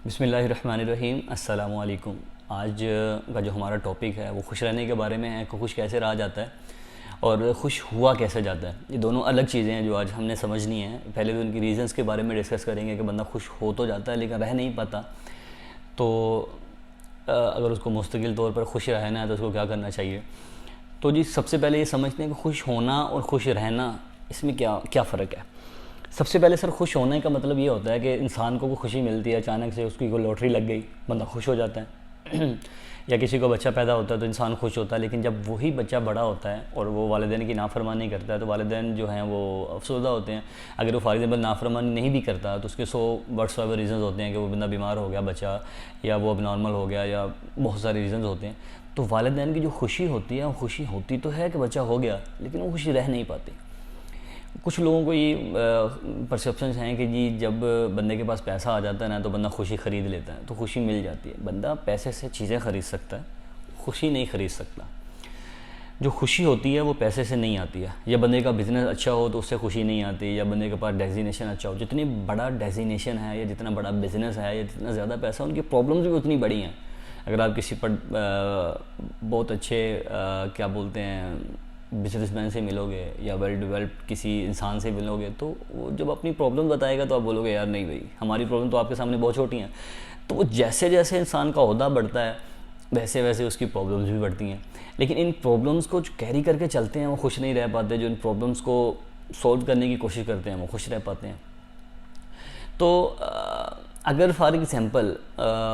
बिस्मिल्लाहिर्रहमानिर्रहीम अस्सलामु अलैकुम। आज का जो हमारा टॉपिक है वो खुश रहने के बारे में है कि खुश कैसे रहा जाता है और खुश हुआ कैसे जाता है। ये दोनों अलग चीज़ें हैं जो आज हमने समझनी है। पहले तो उनकी रीज़न्स के बारे में डिस्कस करेंगे कि बंदा खुश हो तो जाता है लेकिन रह नहीं पाता, तो अगर उसको मुस्तकिल तौर पर खुश रहना है तो उसको क्या करना चाहिए। तो जी सबसे पहले ये समझते हैं कि खुश होना और खुश रहना इसमें क्या क्या फ़र्क है। सबसे पहले सर, खुश होने का मतलब ये होता है कि इंसान को खुशी मिलती है, अचानक से उसकी कोई लॉटरी लग गई, बंदा खुश हो जाता है या किसी को बच्चा पैदा होता है तो इंसान खुश होता है। लेकिन जब वही बच्चा बड़ा होता है और वो वालिदैन की नाफरमानी करता है तो वालिदैन जो हैं वो अफसरदा होते हैं। अगर वो फॉर एग्जाम्पल नाफरमानी नहीं भी करता तो उसके 100 वर्ड्स वाले रीज़न्स होते हैं कि वो बंदा बीमार हो गया बच्चा, या वो अब नॉर्मल हो गया, या बहुत सारे रीज़न्स होते हैं। तो वालिदैन की जो खुशी होती है वो खुशी होती तो है कि बच्चा हो गया, लेकिन वो खुशी रह नहीं पाती। कुछ लोगों को ये परसेप्शंस हैं कि जी जब बंदे के पास पैसा आ जाता है ना तो बंदा खुशी ख़रीद लेता है, तो खुशी मिल जाती है। बंदा पैसे से चीज़ें ख़रीद सकता है, खुशी नहीं ख़रीद सकता। जो खुशी होती है वो पैसे से नहीं आती है। या बंदे का बिज़नेस अच्छा हो तो उससे खुशी नहीं आती, या बंदे के पास डेजिनेशन अच्छा हो। जितनी बड़ा डेजिनेशन है या जितना बड़ा बिज़नेस है या जितना ज़्यादा पैसा, उनकी प्रॉब्लम्स भी उतनी बड़ी हैं। अगर आप किसी पर बहुत अच्छे क्या बोलते हैं बिजनेसमैन से मिलोगे या वेल डेवलप्ड किसी इंसान से मिलोगे तो वो जब अपनी प्रॉब्लम बताएगा तो आप बोलोगे यार नहीं भाई, हमारी प्रॉब्लम तो आपके सामने बहुत छोटी हैं। तो वो जैसे जैसे इंसान का ओहदा बढ़ता है वैसे वैसे उसकी प्रॉब्लम्स भी बढ़ती हैं। लेकिन इन प्रॉब्लम्स को जो कैरी करके चलते हैं वो खुश नहीं रह पाते। जो इन प्रॉब्लम्स को सॉल्व करने की कोशिश करते हैं वो खुश रह पाते हैं। तो अगर फॉर एग्जाम्पल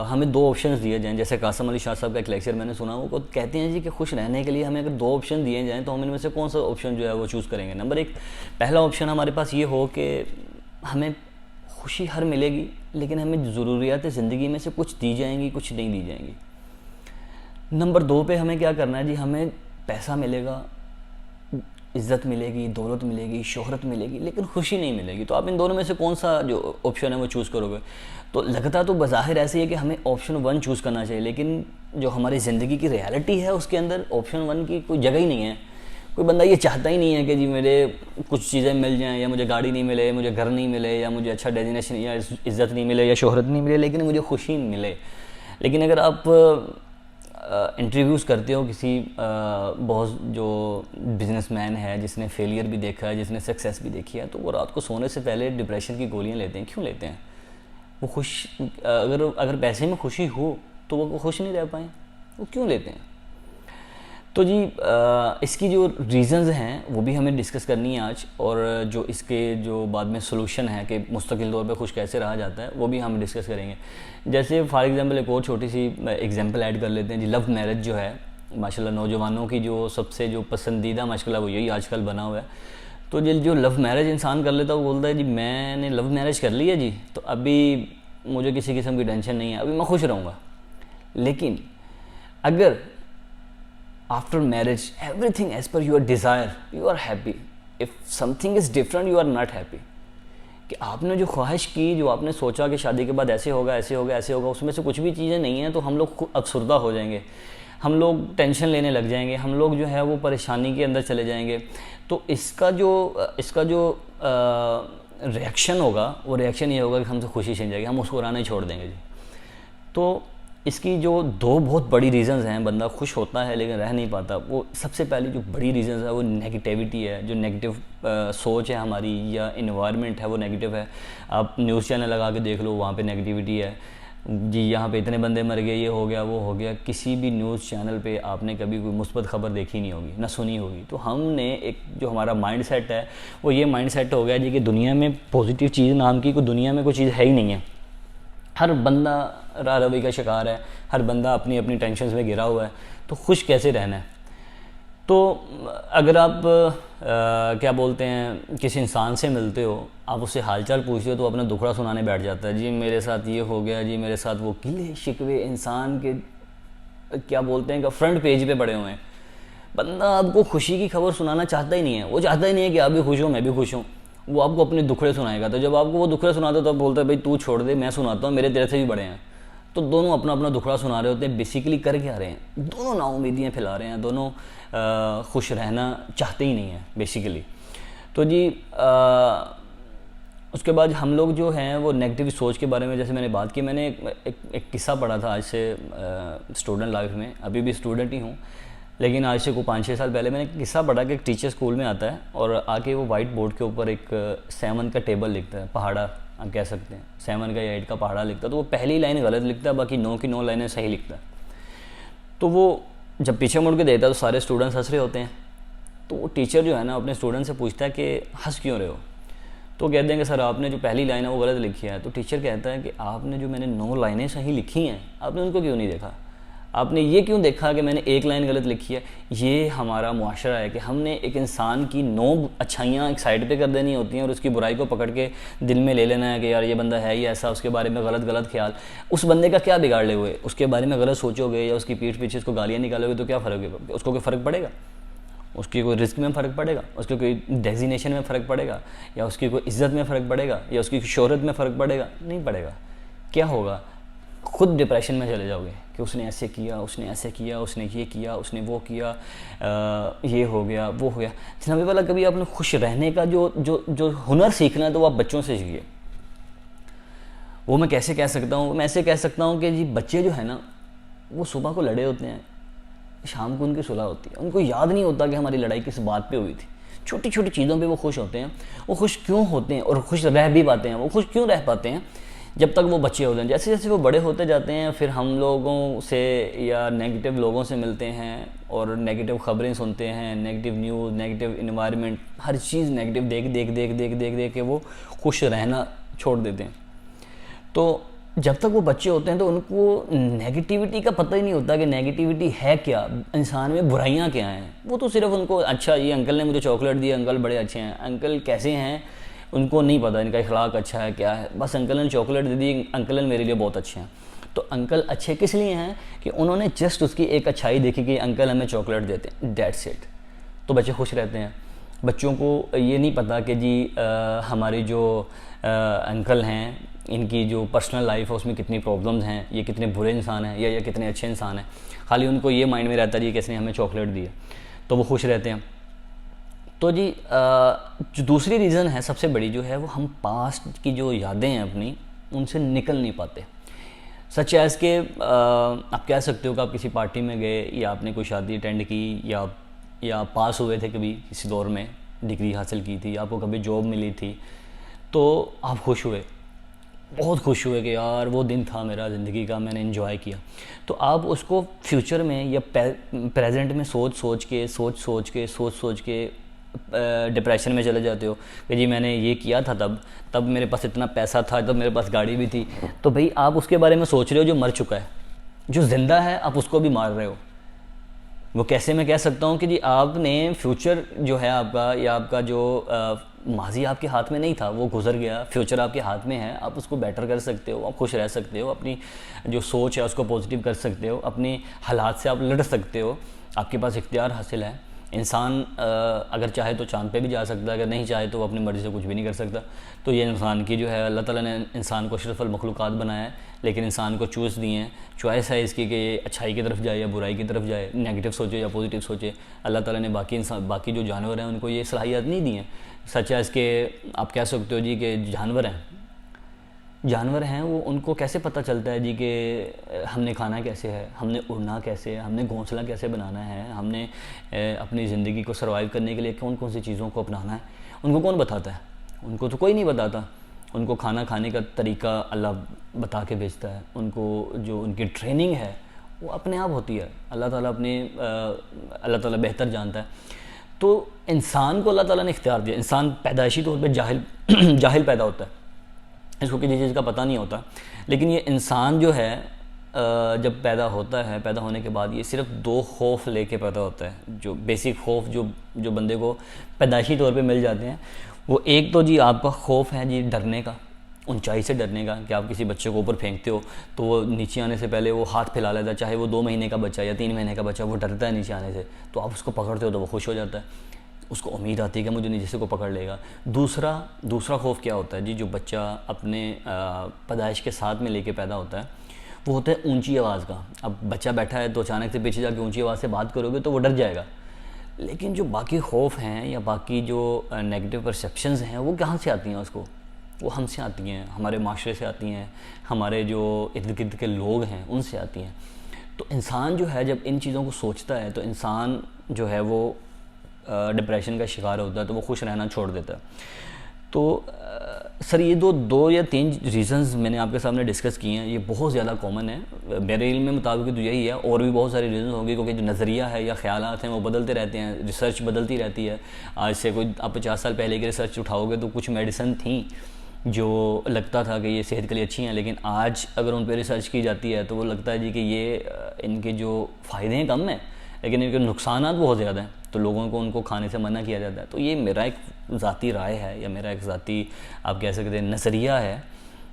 हमें दो ऑप्शंस दिए जाएं, जैसे कासम अली शाह साहब का एक लेक्चर मैंने सुना, वो कहते हैं जी कि खुश रहने के लिए हमें अगर दो ऑप्शन दिए जाएं तो हम इनमें से कौन सा ऑप्शन जो है वो चूज़ करेंगे। नंबर एक, पहला ऑप्शन हमारे पास ये हो कि हमें खुशी हर मिलेगी लेकिन हमें ज़रूरियात ज़िंदगी में से कुछ दी जाएंगी, कुछ नहीं दी जाएंगी। नंबर दो पे हमें क्या करना है जी, हमें पैसा मिलेगा, इज़्ज़त मिलेगी, दौलत मिलेगी, शोहरत मिलेगी, लेकिन खुशी नहीं मिलेगी। तो आप इन दोनों में से कौन सा जो ऑप्शन है वो चूज़ करोगे। तो लगता तो बज़ाहिर ऐसे ही है कि हमें ऑप्शन वन चूज़ करना चाहिए, लेकिन जो हमारी ज़िंदगी की रियलिटी है उसके अंदर ऑप्शन वन की कोई जगह ही नहीं है। कोई बंदा ये चाहता ही नहीं है कि जी मेरे कुछ चीज़ें मिल जाएँ, या मुझे गाड़ी नहीं मिले, मुझे घर नहीं मिले, या मुझे अच्छा डेजिनेशन या इज़्ज़त नहीं मिले या शोहरत नहीं मिले, लेकिन मुझे खुशी मिले। लेकिन अगर आप इंटरव्यूज़ करते हो किसी बहुत जो बिजनेसमैन है जिसने फेलियर भी देखा है, जिसने सक्सेस भी देखी है, तो वो रात को सोने से पहले डिप्रेशन की गोलियां लेते हैं। क्यों लेते हैं? वो खुश अगर पैसे में खुशी हो तो वो खुश नहीं रह पाए, वो क्यों लेते हैं? तो जी इसकी जो रीज़न्स हैं वो भी हमें डिस्कस करनी है आज, और जो इसके जो बाद में सोल्यूशन है कि मुस्तकिल तौर पे खुश कैसे रहा जाता है वो भी हम डिस्कस करेंगे। जैसे फॉर एग्जांपल एक और छोटी सी एग्जांपल ऐड कर लेते हैं जी। लव मैरिज जो है माशाल्लाह नौजवानों की जो सबसे जो पसंदीदा मशगला वो यही आजकल बना हुआ है। तो जो लव मैरिज इंसान कर लेता है वो बोलता है जी मैंने लव मैरिज कर ली है जी, तो अभी मुझे किसी किस्म की टेंशन नहीं है, अभी मैं खुश रहूँगा। लेकिन अगर after marriage everything as per your desire, you are happy. If something is different you are not happy. कि आपने जो ख्वाहिश की, जो आपने सोचा कि शादी के बाद ऐसे होगा ऐसे होगा ऐसे होगा, उसमें से कुछ भी चीज़ें नहीं हैं तो हम लोग अफसरदा हो जाएंगे, हम लोग टेंशन लेने लग जाएंगे, हम लोग जो है वो परेशानी के अंदर चले जाएंगे। तो इसका जो रिएक्शन होगा वो रिएक्शन ये होगा कि हमसे खुशी छिन जाएगी, हम उसको राना ही छोड़ देंगे जी। तो इसकी जो दो बहुत बड़ी रीज़न्स हैं, बंदा खुश होता है लेकिन रह नहीं पाता, वो सबसे पहली जो बड़ी रीज़न्स है वो नेगेटिविटी है। जो नेगेटिव सोच है हमारी या इन्वायरमेंट है वो नेगेटिव है। आप न्यूज़ चैनल लगा के देख लो, वहाँ पे नेगेटिविटी है जी, यहाँ पे इतने बंदे मर गए, ये हो गया वो हो गया। किसी भी न्यूज़ चैनल पे आपने कभी कोई मुस्बत खबर देखी नहीं होगी, ना सुनी होगी। तो हमने एक जो हमारा माइंड सेट है वो ये माइंड सेट हो गया जी कि दुनिया में पॉजिटिव चीज़ नाम की कोई दुनिया में कोई चीज़ है ही नहीं है। हर बंदा राह रवी का शिकार है, हर बंदा अपनी अपनी टेंशन्स में घिरा हुआ है। तो खुश कैसे रहना है? तो अगर आप क्या बोलते हैं किसी इंसान से मिलते हो, आप उससे हालचाल पूछते हो तो अपना दुखड़ा सुनाने बैठ जाता है जी मेरे साथ ये हो गया जी, मेरे साथ वो। गिले शिकवे इंसान के क्या बोलते हैं कि फ्रंट पेज पे पड़े हुए हैं। बंदा आपको खुशी की खबर सुनाना चाहता ही नहीं है, वो चाहता ही नहीं है कि आप भी खुश हो मैं भी खुश हूँ, वो आपको अपने दुखड़े सुनाएगा। तो जब आपको वो दुखड़े सुनाता है तो बोलता है भाई तू छोड़ दे, मैं सुनाता हूँ, मेरे तेरे से भी बड़े हैं। तो दोनों अपना अपना दुखड़ा सुना रहे होते हैं। बेसिकली कर क्या रहे हैं? दोनों नाउमीदियाँ फैला रहे हैं, दोनों खुश रहना चाहते ही नहीं हैं बेसिकली। तो जी उसके बाद हम लोग जो हैं वो नेगेटिव सोच के बारे में, जैसे मैंने बात की, मैंने एक किस्सा पढ़ा था आज से स्टूडेंट लाइफ में, अभी भी स्टूडेंट ही हूँ, लेकिन आज से को 5-6 साल पहले मैंने एक किस्सा पढ़ा कि एक टीचर स्कूल में आता है और आके वो वाइट बोर्ड के ऊपर एक 7 का टेबल लिखता है, पहाड़ा आप कह सकते हैं, 7 का या 8 का पहाड़ा लिखता है। तो वो पहली लाइन गलत लिखता है, बाकी 9 की 9 लाइनें सही लिखता है। तो वो जब पीछे मुड़ के देता है तो सारे स्टूडेंट्स हंस रहे होते हैं। तो वो टीचर जो है ना अपने स्टूडेंट से पूछता है कि हंस क्यों रहे हो। तो कह देंगे सर आपने जो पहली लाइन है वो गलत लिखी है। तो टीचर कहता है कि आपने जो मैंने 9 लाइनें सही लिखी हैं आपने उनको क्यों नहीं देखा, आपने ये क्यों देखा कि मैंने 1 लाइन गलत लिखी है। ये हमारा मुआशरा है कि हमने एक इंसान की 9 अच्छाइयाँ एक साइड पे कर देनी होती हैं और उसकी बुराई को पकड़ के दिल में ले लेना है कि यार ये बंदा है ही ऐसा, उसके बारे में गलत ख्याल। उस बंदे का क्या बिगाड़ ले हुए, उसके बारे में गलत सोचोगे या उसकी पीठ पीछे उसको गालियाँ निकालोगे तो क्या फ़र्क है, उसको कोई फ़र्क पड़ेगा, उसकी कोई रिस्क में फ़र्क पड़ेगा, उसकी कोई डेजिग्नेशन में फ़र्क पड़ेगा, या उसकी कोई इज़्ज़त में फ़र्क पड़ेगा, या उसकी शोहरत में फ़र्क पड़ेगा, नहीं पड़ेगा। क्या होगा, खुद डिप्रेशन में चले जाओगे कि उसने ऐसे किया, उसने ऐसे किया, उसने ये किया, उसने वो किया, ये हो गया, वो हो गया। जनाबे वाला कभी आपने खुश रहने का जो हुनर सीखना है तो वो आप बच्चों से सीखिए। वो मैं कैसे कह सकता हूँ, मैं ऐसे कह सकता हूँ कि जी बच्चे जो है ना वो सुबह को लड़े होते हैं, शाम को उनकी सुलह होती है, उनको याद नहीं होता कि हमारी लड़ाई किस बात पे हुई थी। छोटी छोटी चीज़ों पे वो खुश होते हैं। वो खुश क्यों होते हैं और खुश रह भी पाते हैं, वो खुश क्यों रह पाते हैं जब तक वो बच्चे होते हैं। जैसे जैसे वो बड़े होते जाते हैं फिर हम लोगों से या नेगेटिव लोगों से मिलते हैं और नेगेटिव ख़बरें सुनते हैं, नेगेटिव न्यूज़, नेगेटिव इन्वायरमेंट, हर चीज़ नेगेटिव देख के वो खुश रहना छोड़ देते हैं। तो जब तक वो बच्चे होते हैं तो उनको नेगेटिविटी का पता ही नहीं होता कि नेगेटिविटी है क्या, इंसान में बुराइयां क्या हैं। वो तो सिर्फ उनको अच्छा ये अंकल ने मुझे चॉकलेट दी, अंकल बड़े अच्छे हैं, अंकल कैसे हैं उनको नहीं पता, इनका इखलाक अच्छा है क्या है, बस अंकल ने चॉकलेट दे दी, अंकल ने मेरे लिए बहुत अच्छे हैं। तो अंकल अच्छे किस लिए हैं कि उन्होंने जस्ट उसकी एक अच्छाई देखी कि अंकल हमें चॉकलेट देते हैं, डेट्स इट। तो बच्चे खुश रहते हैं। बच्चों को ये नहीं पता कि जी हमारे जो अंकल हैं इनकी जो पर्सनल लाइफ है उसमें कितनी प्रॉब्लम्स हैं, ये कितने बुरे इंसान हैं या कितने अच्छे इंसान हैं। खाली उनको ये माइंड में रहता है जी किसने हमें चॉकलेट दी है, तो वो खुश रहते हैं। तो जी जो दूसरी रीज़न है सबसे बड़ी जो है वो हम पास्ट की जो यादें हैं अपनी उनसे निकल नहीं पाते। सच है कि आप कह सकते हो कि आप किसी पार्टी में गए या आपने कोई शादी अटेंड की या पास हुए थे कभी किसी दौर में, डिग्री हासिल की थी, आपको कभी जॉब मिली थी, तो आप खुश हुए, बहुत खुश हुए कि यार वो दिन था मेरा ज़िंदगी का, मैंने एंजॉय किया। तो आप उसको फ्यूचर में या प्रेजेंट में सोच सोच के डिप्रेशन में चले जाते हो कि जी मैंने ये किया था तब मेरे पास इतना पैसा था, तब मेरे पास गाड़ी भी थी। तो भाई आप उसके बारे में सोच रहे हो जो मर चुका है, जो ज़िंदा है आप उसको भी मार रहे हो। वो कैसे मैं कह सकता हूँ कि जी आपने फ्यूचर जो है आपका या आपका जो माजी आपके हाथ में नहीं था वो गुजर गया, फ्यूचर आपके हाथ में है, आप उसको बेटर कर सकते हो, आप खुश रह सकते हो, अपनी जो सोच है उसको पॉजिटिव कर सकते हो, अपने हालात से आप लड़ सकते हो, आपके पास इख्तियार हासिल है। इंसान अगर चाहे तो चांद पे भी जा सकता है, अगर नहीं चाहे तो वो अपनी मर्ज़ी से कुछ भी नहीं कर सकता। तो ये इंसान की जो है अल्लाह ताला ने इंसान को अशरफुल मखलूक़ात बनाया है, लेकिन इंसान को चूज़ दिए हैं, चॉइस है इसकी कि ये अच्छाई की तरफ जाए या बुराई की तरफ जाए, नेगेटिव सोचे या पॉजिटिव सोचे। अल्लाह ताला ने बाकी जो जानवर हैं उनको ये सलाहियत नहीं दी है। सच है इसके आप कह सकते हो जी कि जानवर हैं वो उनको कैसे पता चलता है जी कि हमने खाना कैसे है, हमने उड़ना कैसे है, हमने घोंसला कैसे बनाना है, हमने अपनी ज़िंदगी को सर्वाइव करने के लिए कौन कौन सी चीज़ों को अपनाना है, उनको कौन बताता है? उनको तो कोई नहीं बताता। उनको खाना खाने का तरीका अल्लाह बता के भेजता है, उनको जो उनकी ट्रेनिंग है वो अपने आप होती है, अल्लाह ताला बेहतर जानता है। तो इंसान को अल्लाह ताला ने इख्तियार दिया। इंसान पैदाइशी तौर पे जाहिल पैदा होता है, इसको किसी चीज़ का पता नहीं होता। लेकिन ये इंसान जो है जब पैदा होता है, पैदा होने के बाद ये सिर्फ 2 खौफ लेके पैदा होता है, जो बेसिक खौफ जो बंदे को पैदाइशी तौर पे मिल जाते हैं। वो एक तो जी आपका खौफ है जी डरने का, ऊंचाई से डरने का, कि आप किसी बच्चे को ऊपर फेंकते हो तो वो नीचे आने से पहले वो हाथ फैला लेता है, चाहे वो 2 महीने का बच्चा या 3 महीने का बच्चा, वो डरता है नीचे आने से। तो आप उसको पकड़ते हो तो वो खुश हो जाता है, उसको उम्मीद आती है कि मुझे नीचे से को पकड़ लेगा। दूसरा खौफ क्या होता है जी, जो बच्चा अपने पैदाइश के साथ में लेके पैदा होता है, वो होता है ऊंची आवाज़ का। अब बच्चा बैठा है तो अचानक से पीछे जाके ऊंची आवाज़ से बात करोगे तो वो डर जाएगा। लेकिन जो बाकी खौफ हैं या बाकी जो नेगेटिव परसेप्शंस हैं वो कहाँ से आती हैं उसको? वो हमसे आती हैं, हमारे माशरे से आती हैं, हमारे जो इर्द गिर्द के लोग हैं उनसे आती हैं। तो इंसान जो है जब इन चीज़ों को सोचता है तो इंसान जो है वो डिप्रेशन का शिकार होता है, तो वो खुश रहना छोड़ देता है। तो सर ये दो या तीन रीज़न्स मैंने आपके सामने डिस्कस किए हैं, ये बहुत ज़्यादा कॉमन है मेरे इल्म में मुताबिक, तो यही है। और भी बहुत सारे रीज़न होंगे क्योंकि जो नज़रिया है या ख्यालात हैं वो बदलते रहते हैं, रिसर्च बदलती रहती है। आज से कोई आप 50 साल पहले की रिसर्च उठाओगे तो कुछ मेडिसिन थी जो लगता था कि ये सेहत के लिए अच्छी हैं, लेकिन आज अगर उन पर रिसर्च की जाती है तो वो लगता है जी कि ये इनके जो फ़ायदे हैं कम हैं लेकिन इनके नुकसानात बहुत ज़्यादा हैं, तो लोगों को उनको खाने से मना किया जाता है। तो ये मेरा एक ज़ाती राय है या मेरा एक ज़ाती आप कह सकते हैं नज़रिया है,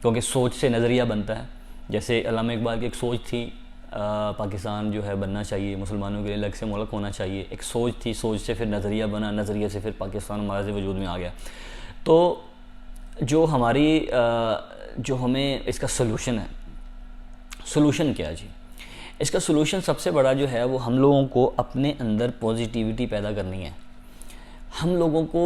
क्योंकि सोच से नज़रिया बनता है। जैसे अल्लामा इकबाल की एक सोच थी पाकिस्तान जो है बनना चाहिए, मुसलमानों के लिए अलग से मुल्क होना चाहिए, एक सोच थी, सोच से फिर नज़रिया बना, नज़रिए से फिर पाकिस्तान हमारे से वजूद में आ गया। तो जो हमारी जो हमें इसका सलूशन है, सलूशन क्या है जी? इसका सलूशन सबसे बड़ा जो है वो हम लोगों को अपने अंदर पॉजिटिविटी पैदा करनी है। हम लोगों को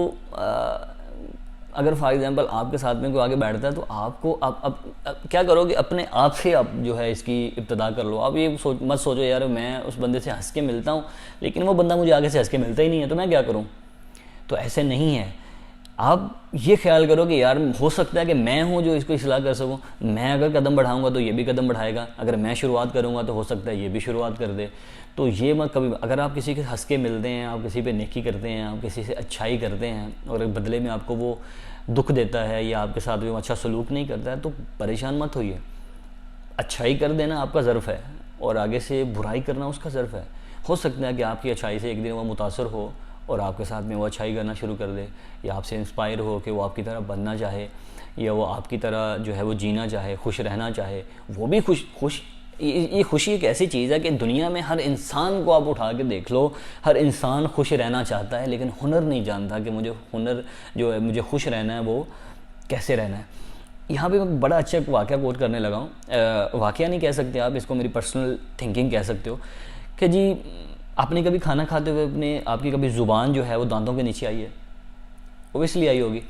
अगर फॉर एग्ज़ाम्पल आपके साथ में कोई आगे बैठता है तो आपको आप क्या करोगे, अपने आप से आप जो है इसकी इब्तदा कर लो। आप ये मत सोचो यार मैं उस बंदे से हंस के मिलता हूँ लेकिन वो बंदा मुझे आगे से हंस के मिलता ही नहीं है तो मैं क्या करूँ। तो ऐसे नहीं है। आप ये ख्याल करो कि यार हो सकता है कि मैं हूँ जो इसको इस्लाह कर सकूँ, मैं अगर कदम बढ़ाऊँगा तो ये भी कदम बढ़ाएगा, अगर मैं शुरुआत करूँगा तो हो सकता है ये भी शुरुआत कर दे। तो ये मत कभी, अगर आप किसी के हंस के मिलते हैं, आप किसी पे नेकी करते हैं, आप किसी से अच्छाई करते हैं और बदले में आपको वो दुख देता है या आपके साथ भी अच्छा सलूक नहीं करता है तो परेशान मत होइए। अच्छाई कर देना आपका ज़र्फ़ है और आगे से बुराई करना उसका ज़र्फ़ है। हो सकता है कि आपकी अच्छाई से एक दिन वो मुतासर हो और आपके साथ में वो अच्छाई करना शुरू कर दे, या आपसे इंस्पायर हो कि वो आपकी तरह बनना चाहे या वो आपकी तरह जो है वो जीना चाहे, खुश रहना चाहे। वो भी खुश ये खुशी एक ऐसी चीज़ है कि दुनिया में हर इंसान को आप उठा के देख लो, हर इंसान खुश रहना चाहता है लेकिन हुनर नहीं जानता कि मुझे हुनर जो है, मुझे खुश रहना है वो कैसे रहना है। यहाँ पे मैं बड़ा अच्छा एक वाक़या कोट करने लगा हूँ। वाक़या नहीं कह सकते आप, इसको मेरी पर्सनल थिंकिंग कह सकते हो कि जी आपने कभी खाना खाते हुए आपकी कभी ज़ुबान जो है वो दांतों के नीचे आई है? वो इसलिए आई होगी।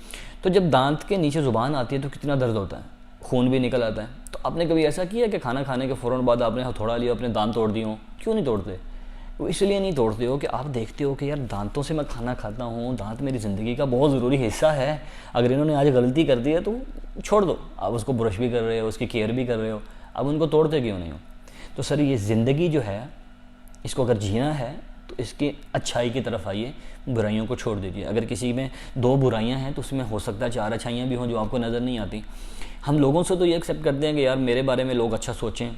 तो जब दांत के नीचे ज़ुबान आती है तो कितना दर्द होता है, खून भी निकल आता है। तो आपने कभी ऐसा किया कि खाना खाने के फ़ौरन बाद आपने हथौड़ा लिया, अपने दांत तोड़ दिए हों? क्यों नहीं तोड़ते? वो इसलिए नहीं तोड़ते हो कि आप देखते हो कि यार दांतों से मैं खाना खाता हूँ, दांत मेरी ज़िंदगी का बहुत ज़रूरी हिस्सा है, अगर इन्होंने आज गलती कर दी है तो छोड़ दो। आप उसको ब्रश भी कर रहे हो, उसकी केयर भी कर रहे हो, अब उनको तोड़ते क्यों नहीं हो? तो सर ये ज़िंदगी जो है इसको अगर जीना है तो इसकी अच्छाई की तरफ आइए, बुराइयों को छोड़ दीजिए। अगर किसी में 2 बुराइयां हैं तो उसमें हो सकता है 4 अच्छाइयाँ भी हों जो आपको नज़र नहीं आती। हम लोगों से तो ये एक्सेप्ट करते हैं कि यार मेरे बारे में लोग अच्छा सोचें,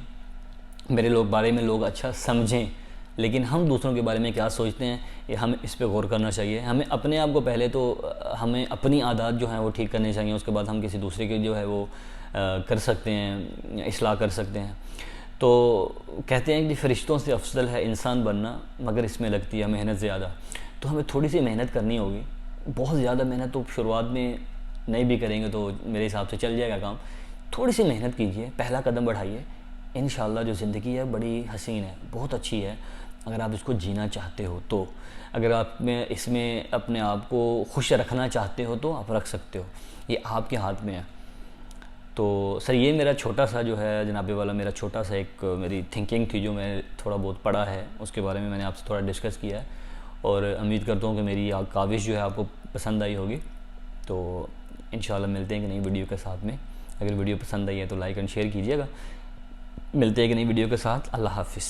मेरे बारे में लोग अच्छा समझें, लेकिन हम दूसरों के बारे में क्या सोचते हैं ये हमें इस पर गौर करना चाहिए। हमें अपने आप को पहले तो हमें अपनी आदत जो हैं वो ठीक करनी चाहिए, उसके बाद हम किसी दूसरे के जो है वो कर सकते हैं, इस्लाह कर सकते हैं। तो कहते हैं कि फ़रिश्तों से अफजल है इंसान बनना, मगर इसमें लगती है मेहनत ज़्यादा। तो हमें थोड़ी सी मेहनत करनी होगी, बहुत ज़्यादा मेहनत तो शुरुआत में नहीं भी करेंगे तो मेरे हिसाब से चल जाएगा काम। थोड़ी सी मेहनत कीजिए, पहला कदम बढ़ाइए, इंशाल्लाह जो ज़िंदगी है बड़ी हसीन है, बहुत अच्छी है अगर आप इसको जीना चाहते हो तो। अगर आप में इसमें अपने आप को खुश रखना चाहते हो तो आप रख सकते हो, ये आपके हाथ में है। तो सर ये मेरा छोटा सा जो है जनाबे वाला मेरा छोटा सा एक मेरी थिंकिंग थी जो मैं थोड़ा बहुत पढ़ा है, उसके बारे में मैंने आपसे थोड़ा डिस्कस किया है और उम्मीद करता हूँ कि मेरी काविश जो है आपको पसंद आई होगी। तो इंशाल्लाह मिलते हैं कि नई वीडियो के साथ में। अगर वीडियो पसंद आई है तो लाइक एंड शेयर कीजिएगा। मिलते हैं कि नई वीडियो के साथ। अल्लाह हाफ़िज़।